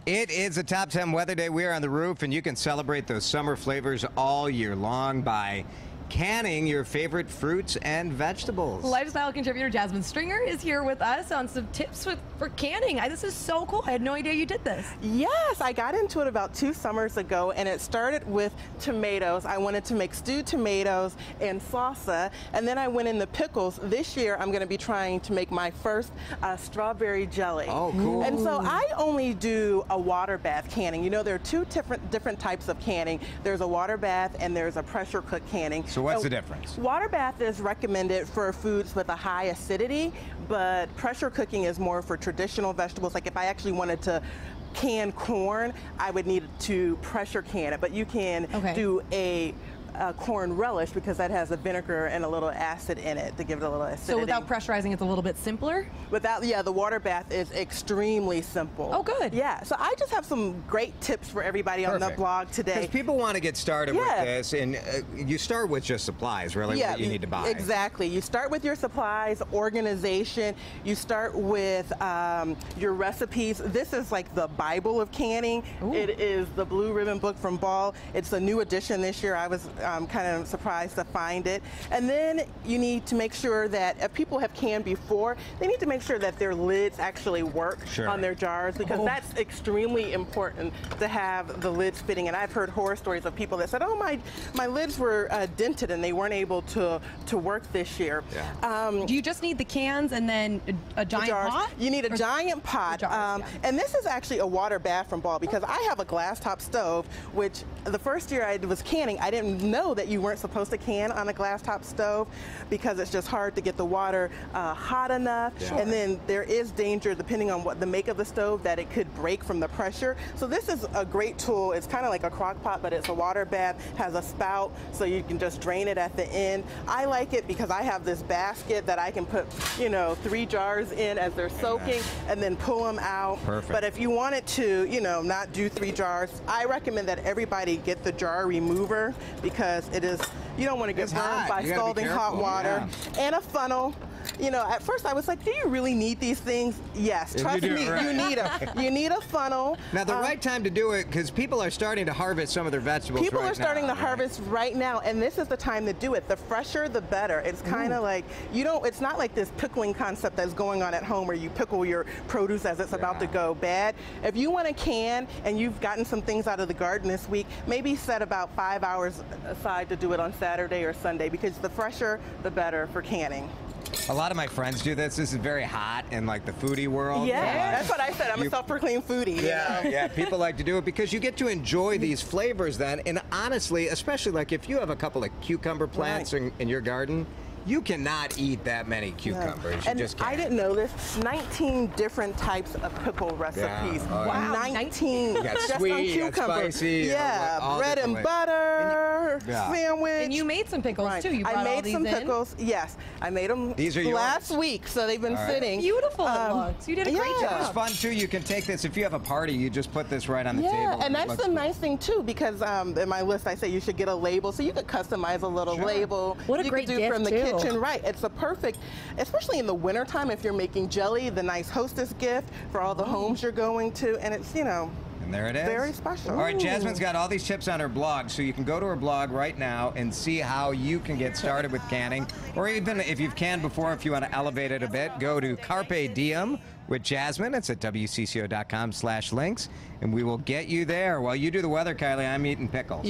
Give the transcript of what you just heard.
It is a top 10 weather day. We are on the roof, and you can celebrate those summer flavors all year long by canning your favorite fruits and vegetables. Lifestyle contributor Jasmine Stringer is here with us on some tips for canning. This is so cool. I had no idea you did this. Yes, I got into it about 2 summers ago, and it started with tomatoes. I wanted to make stewed tomatoes and salsa, and then I went into pickles. This year, I'm going to be trying to make my first strawberry jelly. Oh, cool. And so I only do a water bath canning. You know, there are 2 different types of canning. There's a water bath and there's a pressure cook canning. So what's the difference? Water bath is recommended for foods with a high acidity, but pressure cooking is more for traditional vegetables. Like if I actually wanted to can corn, I would need to pressure can it, but you can do a corn relish because that has a vinegar and a little acid in it to give it a little acidity. So without pressurizing, it's a little bit simpler? Without, yeah, the water bath is extremely simple. Oh, good. Yeah, so I just have some great tips for everybody on the blog today. Because people want to get started with this, and you start with just supplies, really, what you need to buy. Exactly. You start with your supplies, organization. You start with your recipes. This is like the Bible of canning. Ooh. It is the Blue Ribbon book from Ball. It's a new edition this year. I was kind of surprised to find it. And then you need to make sure that if people have canned before, they need to make sure that their lids actually work on their jars, because that's extremely important to have the lids fitting. And I've heard horror stories of people that said, oh, my lids were dented and they weren't able to work this year. Yeah. Do you just need the cans and then a giant pot? You need a giant pot. And this is actually a water bath from Ball, because I have a glass top stove, which the first year I was canning, I didn't know that you weren't supposed to can on a glass top stove because it's just hard to get the water hot enough. And then there is danger, depending on what the make of the stove, that it could break from the pressure. So this is a great tool. It's kind of like a crock pot, but it's a water bath, has a spout, so you can just drain it at the end. I like it because I have this basket that I can put, 3 jars in as they're soaking and then pull them out. Perfect. But if you wanted to, not do 3 jars, I recommend that everybody get the jar remover, because it is, you don't want to get burned by scalding hot water. And a funnel. At first I was like, do you really need these things? Yes, trust me, you need them. You need a funnel. Now, the right time to do it, because people are starting to harvest some of their vegetables People are starting to harvest right now, and this is the time to do it. The fresher, the better. It's kind of like, it's not like this pickling concept that's going on at home where you pickle your produce as it's about to go bad. If you want to can and you've gotten some things out of the garden this week, maybe set about 5 hours aside to do it on Saturday or Sunday, because the fresher, the better for canning. A lot of my friends do this. This is very hot in like the foodie world. Yeah, that's what I said. I'm a self-proclaimed foodie. Yeah, people like to do it because you get to enjoy these flavors then. And honestly, especially like if you have a couple of cucumber plants in your garden, you cannot eat that many cucumbers. And you just can't. I didn't know this. 19 different types of pickle recipes. Wow. 19 you got just sweet, on cucumber. you got spicy. Bread and butter, sandwich. And you made some pickles too. You brought I made all these some in? pickles. Yes, I made them last week, so they've been sitting. Beautiful it looks. You did a great job. It's fun too. You can take this if you have a party. You just put this right on the table. Yeah, and that's the nice thing too, because in my list I say you should get a label, so you could customize a little label. What a great gift from the too. kitchen, right? It's a perfect, especially in the wintertime, if you're making jelly, the nice hostess gift for all the homes you're going to, and it's, And there it is. Very special. All right, Jasmine's got all these tips on her blog, so you can go to her blog right now and see how you can get started with canning. Or even if you've canned before, if you want to elevate it a bit, go to Carpe Diem with Jasmine. It's at WCCO.com/links, and we will get you there. While you do the weather, Kylie, I'm eating pickles.